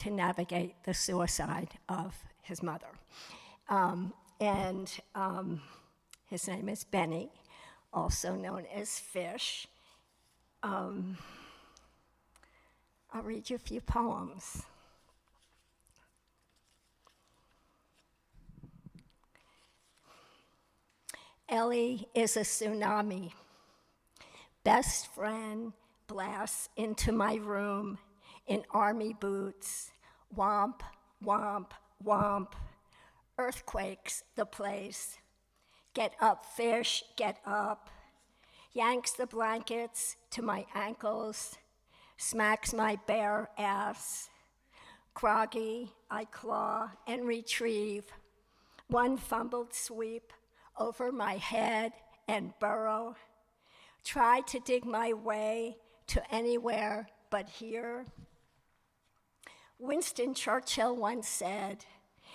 to navigate the suicide of his mother. His name is Benny, also known as Fish. I'll read you a few poems. Ellie is a tsunami. Best friend blasts into my room in army boots. Womp, womp, womp. Earthquakes the place. Get up, fish, get up. Yanks the blankets to my ankles. Smacks my bare ass. Groggy, I claw and retrieve. One fumbled sweep over my head and burrow. Try to dig my way to anywhere but here. Winston Churchill once said,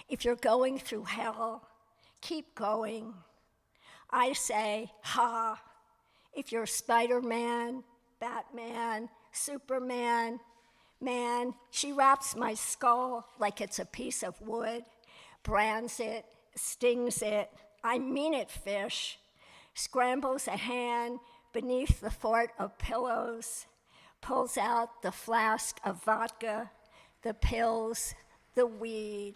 if you're going through hell, keep going. I say, ha, if you're Spider-Man, Batman, Superman, man, she wraps my skull like it's a piece of wood, brands it, stings it, I mean it, fish, scrambles a hand beneath the fort of pillows, pulls out the flask of vodka, the pills, the weed.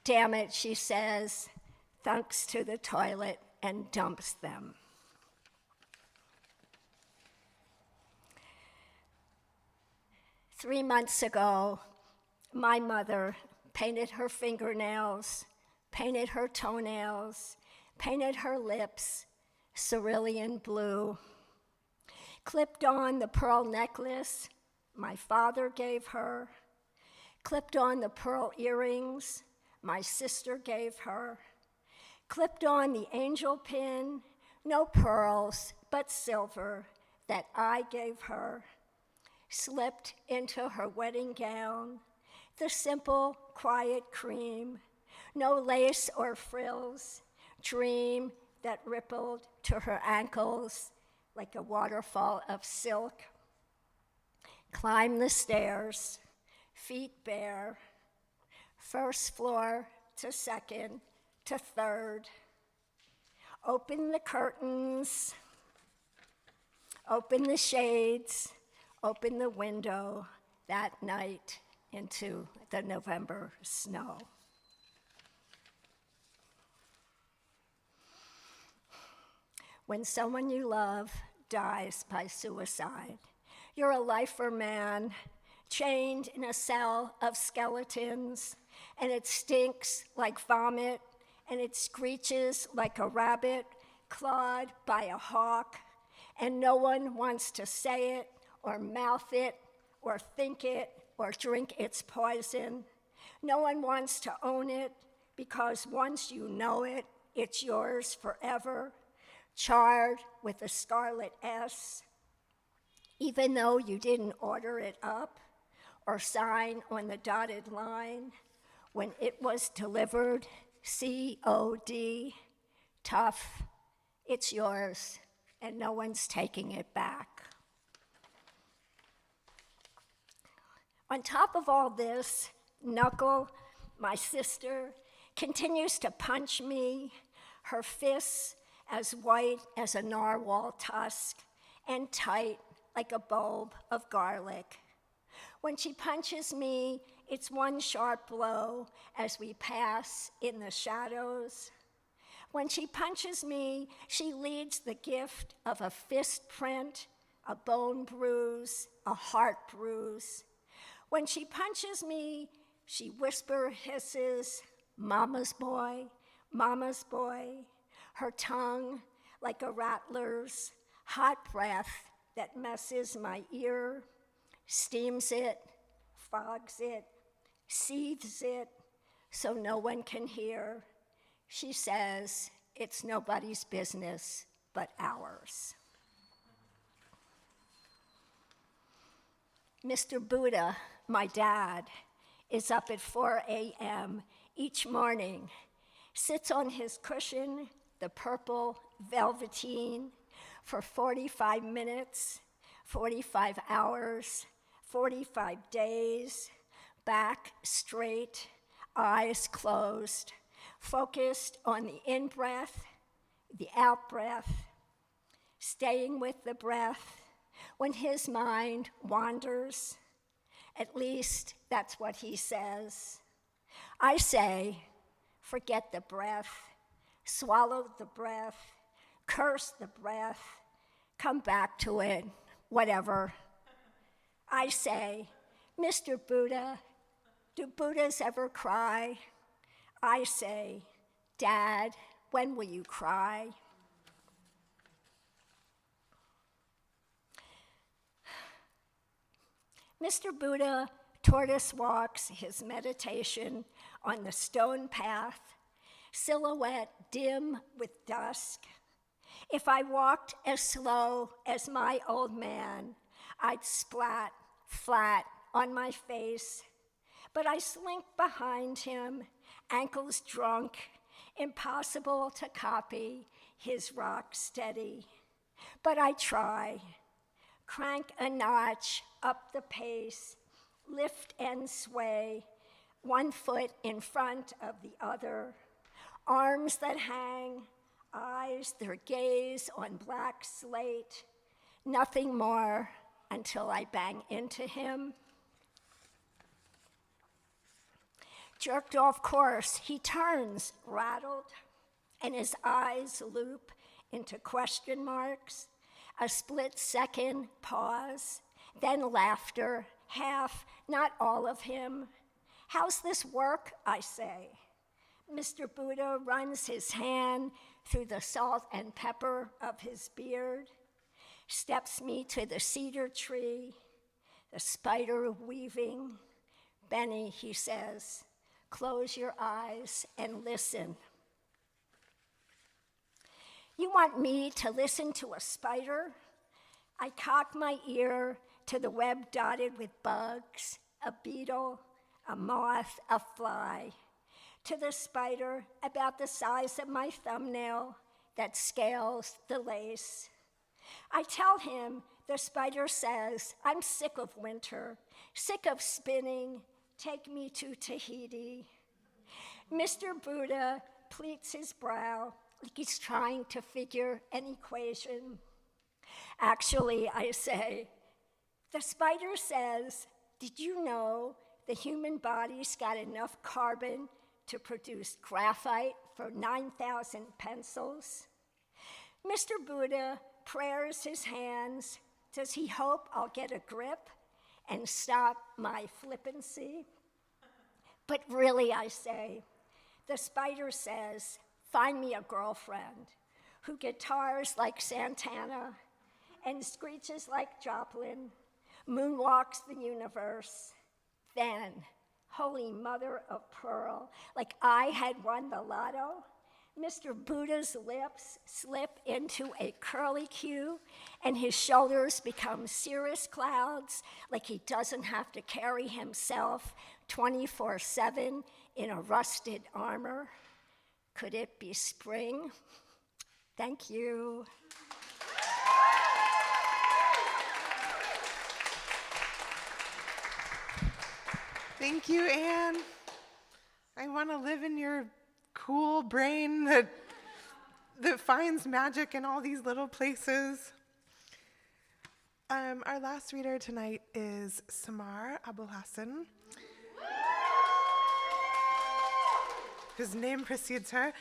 Damn it, she says, thunks to the toilet and dumps them. Three months ago, my mother painted her fingernails, painted her toenails, painted her lips cerulean blue, clipped on the pearl necklace my father gave her, clipped on the pearl earrings my sister gave her, clipped on the angel pin, no pearls but silver, that I gave her, slipped into her wedding gown, the simple, quiet cream, no lace or frills, dream that rippled to her ankles like a waterfall of silk. Climb the stairs, feet bare, first floor to second to third. Open the curtains, open the shades, open the window that night into the November snow. When someone you love dies by suicide, you're a lifer, man, chained in a cell of skeletons, and it stinks like vomit, and it screeches like a rabbit clawed by a hawk, and no one wants to say it, or mouth it, or think it, or drink its poison. No one wants to own it, because once you know it, it's yours forever, charred with a scarlet S, even though you didn't order it up or sign on the dotted line. When it was delivered, COD, tough, it's yours, and no one's taking it back. On top of all this, Knuckle, my sister, continues to punch me, her fists as white as a narwhal tusk and tight like a bulb of garlic. When she punches me, it's one sharp blow as we pass in the shadows. When she punches me, she leads the gift of a fist print, a bone bruise, a heart bruise. When she punches me, she whisper hisses, mama's boy, her tongue like a rattler's, hot breath that messes my ear, steams it, fogs it, seethes it, so no one can hear. She says, it's nobody's business but ours. Mr. Buddha, my dad, is up at 4 a.m. each morning, sits on his cushion, the purple velveteen, for 45 minutes, 45 hours, 45 days, back straight, eyes closed, focused on the in-breath, the out-breath, staying with the breath when his mind wanders. At least that's what he says. I say, forget the breath, swallow the breath, curse the breath, come back to it, whatever. I say, Mr. Buddha, do Buddhas ever cry? I say, Dad, when will you cry? Mr. Buddha tortoise walks his meditation on the stone path, silhouette dim with dusk. If I walked as slow as my old man, I'd splat flat on my face, but I slink behind him, ankles drunk, impossible to copy his rock steady. But I try, crank a notch up the pace, lift and sway, one foot in front of the other, arms that hang, eyes their gaze on black slate, nothing more until I bang into him. Jerked off course, he turns, rattled, and his eyes loop into question marks, a split second pause, then laughter, half, not all of him. How's this work, I say. Mr. Buddha runs his hand through the salt and pepper of his beard, steps me to the cedar tree, the spider weaving. Benny, he says, close your eyes and listen. You want me to listen to a spider? I cock my ear to the web dotted with bugs, a beetle, a moth, a fly, to the spider about the size of my thumbnail that scales the lace. I tell him the spider says, I'm sick of winter, sick of spinning, take me to Tahiti. Mr. Buddha pleats his brow like he's trying to figure an equation. Actually, I say, the spider says, did you know the human body's got enough carbon to produce graphite for 9,000 pencils? Mr. Buddha prayers his hands. Does he hope I'll get a grip and stop my flippancy? But really, I say, the spider says, find me a girlfriend who guitars like Santana and screeches like Joplin, moonwalks the universe. Then, Holy Mother of Pearl, like I had won the lotto, Mr. Buddha's lips slip into a curly Q, and his shoulders become cirrus clouds, like he doesn't have to carry himself 24/7 in a rusted armor. Could it be spring? Thank you. Thank you, Anne. I want to live in your cool brain that finds magic in all these little places. Our last reader tonight is Samar Abul Hassan, whose name precedes her.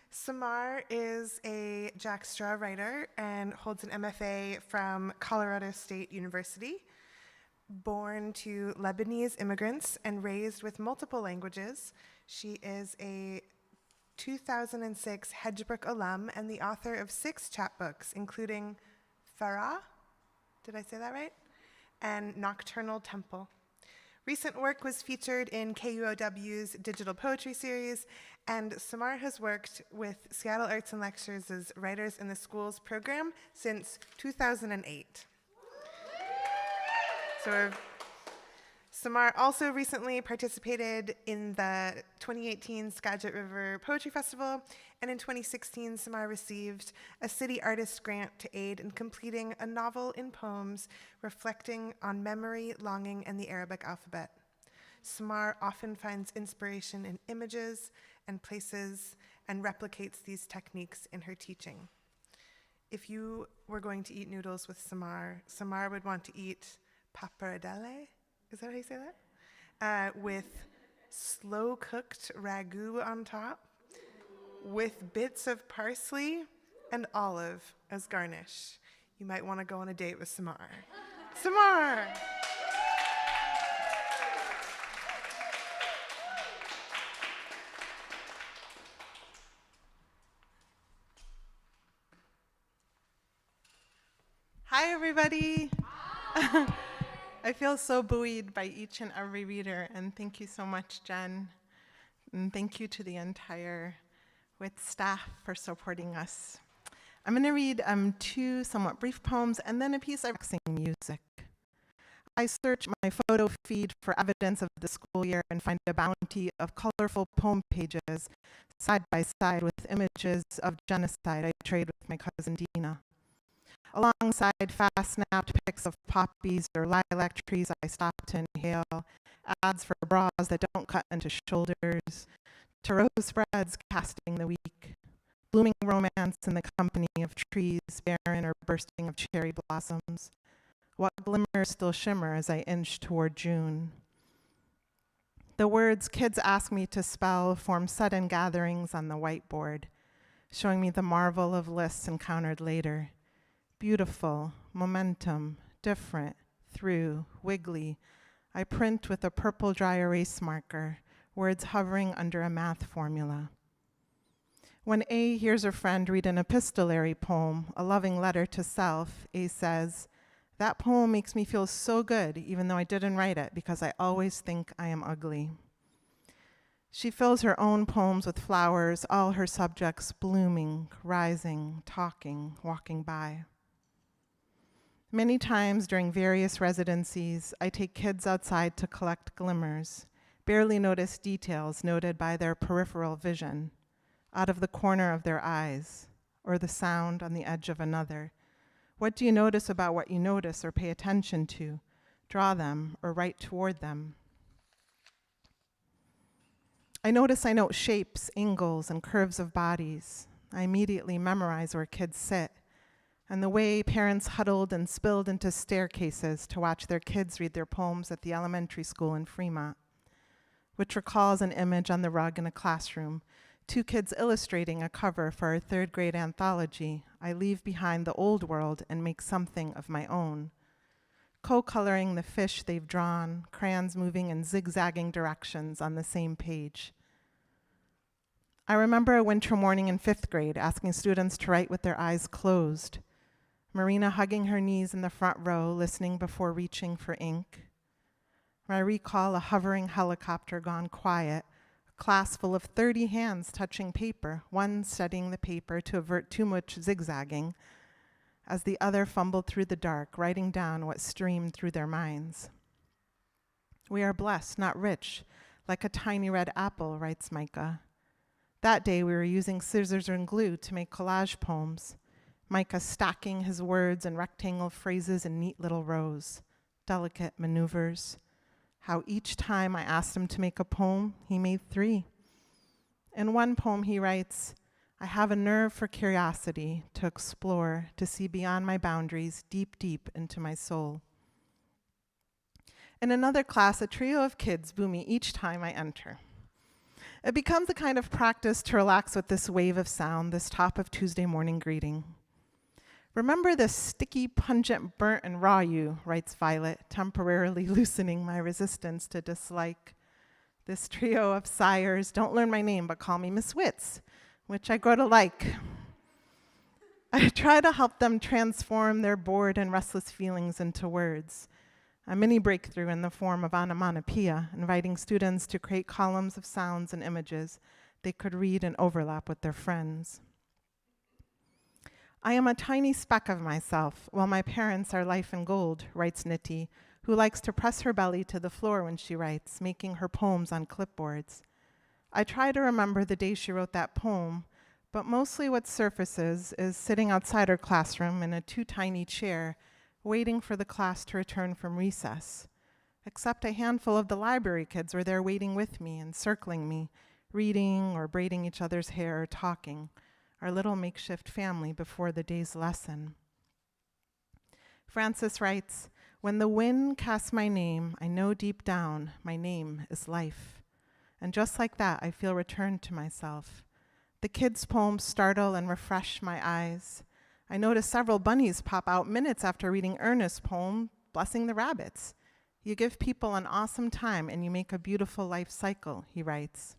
Samar is a Jack Straw writer and holds an MFA from Colorado State University. Born to Lebanese immigrants and raised with multiple languages, she is a 2006 Hedgebrook alum and the author of 6 chapbooks, including Farah, did I say that right? And Nocturnal Temple. Recent work was featured in KUOW's digital poetry series, and Samar has worked with Seattle Arts and Lectures' Writers in the Schools program since 2008. So Samar also recently participated in the 2018 Skagit River Poetry Festival, and in 2016, Samar received a City Artist Grant to aid in completing a novel in poems reflecting on memory, longing, and the Arabic alphabet. Samar often finds inspiration in images and places and replicates these techniques in her teaching. If you were going to eat noodles with Samar, Samar would want to eat pappardelle, is that how you say that? With slow-cooked ragu on top, with bits of parsley and olive as garnish. You might want to go on a date with Samar. Samar! Hi, everybody. I feel so buoyed by each and every reader, and thank you so much, Jen. And thank you to the entire WIT staff for supporting us. I'm going to read 2 somewhat brief poems and then a piece of relaxing music. I search my photo feed for evidence of the school year and find a bounty of colorful poem pages side by side with images of genocide I trade with my cousin Dina. Alongside fast-snapped pics of poppies or lilac trees I stop to inhale, ads for bras that don't cut into shoulders, to rose spreads casting the weak, blooming romance in the company of trees barren or bursting of cherry blossoms. What glimmers still shimmer as I inch toward June. The words kids ask me to spell form sudden gatherings on the whiteboard, showing me the marvel of lists encountered later. Beautiful, momentum, different, through, wiggly. I print with a purple dry erase marker, words hovering under a math formula. When A hears her friend read an epistolary poem, a loving letter to self, A says, "That poem makes me feel so good, even though I didn't write it, because I always think I am ugly." She fills her own poems with flowers, all her subjects blooming, rising, talking, walking by. Many times during various residencies, I take kids outside to collect glimmers, barely noticed details noted by their peripheral vision, out of the corner of their eyes, or the sound on the edge of another. What do you notice about what you notice or pay attention to? Draw them or write toward them. I note shapes, angles, and curves of bodies. I immediately memorize where kids sit, and the way parents huddled and spilled into staircases to watch their kids read their poems at the elementary school in Fremont, which recalls an image on the rug in a classroom, 2 kids illustrating a cover for our 3rd grade anthology. I leave behind the old world and make something of my own, co-coloring the fish they've drawn, crayons moving in zigzagging directions on the same page. I remember a winter morning in 5th grade asking students to write with their eyes closed, Marina hugging her knees in the front row, listening before reaching for ink. I recall a hovering helicopter gone quiet, a class full of 30 hands touching paper, one studying the paper to avert too much zigzagging, as the other fumbled through the dark, writing down what streamed through their minds. We are blessed, not rich, like a tiny red apple, writes Micah. That day we were using scissors and glue to make collage poems, Micah stacking his words and rectangle phrases in neat little rows, delicate maneuvers. How each time I asked him to make a poem, he made 3. In one poem he writes, "I have a nerve for curiosity, to explore, to see beyond my boundaries, deep, deep into my soul." In another class, a trio of kids boo me each time I enter. It becomes a kind of practice to relax with this wave of sound, this top of Tuesday morning greeting. "Remember the sticky, pungent, burnt, and raw you," writes Violet, temporarily loosening my resistance to dislike. This trio of sires don't learn my name but call me Miss Wits, which I grow to like. I try to help them transform their bored and restless feelings into words. A mini breakthrough in the form of onomatopoeia, inviting students to create columns of sounds and images they could read and overlap with their friends. "I am a tiny speck of myself, while my parents are life and gold," writes Nitty, who likes to press her belly to the floor when she writes, making her poems on clipboards. I try to remember the day she wrote that poem, but mostly what surfaces is sitting outside her classroom in a too tiny chair, waiting for the class to return from recess. except a handful of the library kids were there waiting with me and circling me, reading or braiding each other's hair or talking, our little makeshift family before the day's lesson. Francis writes, "When the wind casts my name, I know deep down my name is life." And just like that, I feel returned to myself. The kids' poems startle and refresh my eyes. I notice several bunnies pop out minutes after reading Ernest's poem, Blessing the Rabbits. You give people an awesome time and you make a beautiful life cycle, he writes.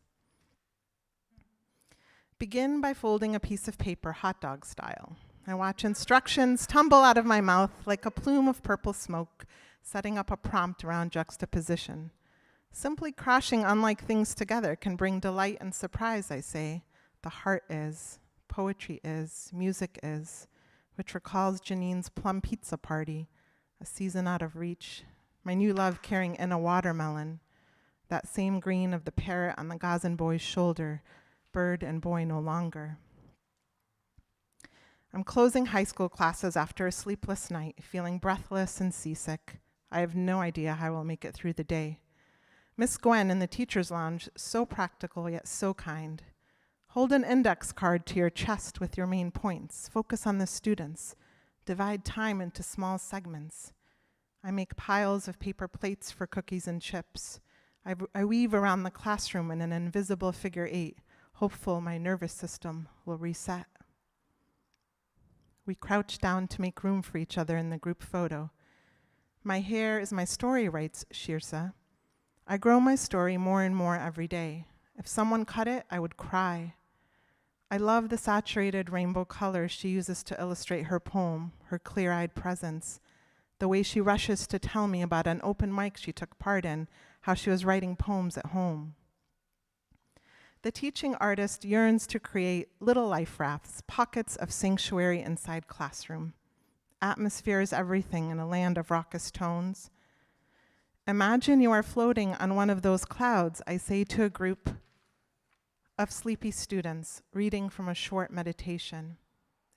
Begin by folding a piece of paper hot dog style. I watch instructions tumble out of my mouth like a plume of purple smoke, setting up a prompt around juxtaposition. Simply crushing unlike things together can bring delight and surprise, I say. The heart is, poetry is, music is, which recalls Janine's plum pizza party, a season out of reach, my new love carrying in a watermelon, that same green of the parrot on the Gazan boy's shoulder, bird and boy no longer. I'm closing high school classes after a sleepless night, feeling breathless and seasick. I have no idea how I will make it through the day. Miss Gwen in the teacher's lounge, so practical yet so kind. Hold an index card to your chest with your main points. Focus on the students. Divide time into small segments. I make piles of paper plates for cookies and chips. I weave around the classroom in an invisible figure 8, hopeful my nervous system will reset. We crouch down to make room for each other in the group photo. My hair is my story, writes Shirsa. I grow my story more and more every day. If someone cut it, I would cry. I love the saturated rainbow colors she uses to illustrate her poem, her clear-eyed presence, the way she rushes to tell me about an open mic she took part in, how she was writing poems at home. The teaching artist yearns to create little life rafts, pockets of sanctuary inside classroom. Atmosphere is everything in a land of raucous tones. Imagine you are floating on one of those clouds, I say to a group of sleepy students reading from a short meditation.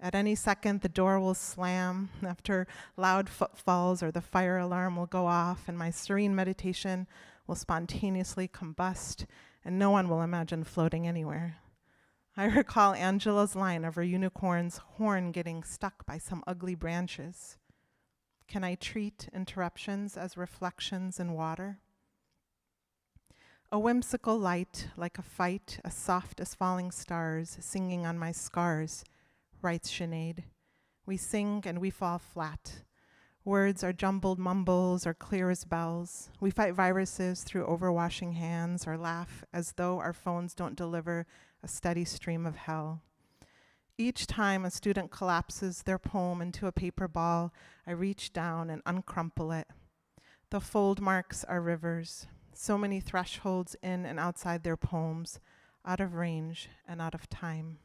At any second, the door will slam after loud footfalls or the fire alarm will go off and my serene meditation will spontaneously combust and no one will imagine floating anywhere. I recall Angela's line of her unicorn's horn getting stuck by some ugly branches. Can I treat interruptions as reflections in water? A whimsical light, like a fight, as soft as falling stars, singing on my scars, writes Sinead. We sing and we fall flat. Words are jumbled mumbles or clear as bells. We fight viruses through overwashing hands or laugh as though our phones don't deliver a steady stream of hell. Each time a student collapses their poem into a paper ball, I reach down and uncrumple it. The fold marks are rivers, so many thresholds in and outside their poems, out of range and out of time.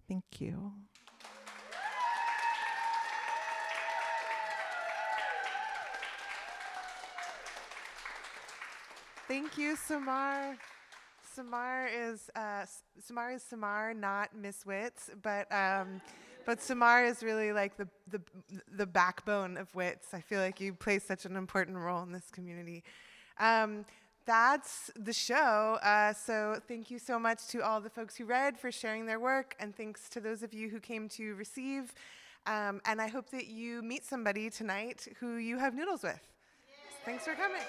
Thank you. Thank you, Samar. Samar is Samar, not Miss Wits, but Samar is really like the backbone of Wits. I feel like you play such an important role in this community. That's the show. So thank you so much to all the folks who read for sharing their work, and thanks to those of you who came to receive. And I hope that you meet somebody tonight who you have noodles with. Thanks for coming.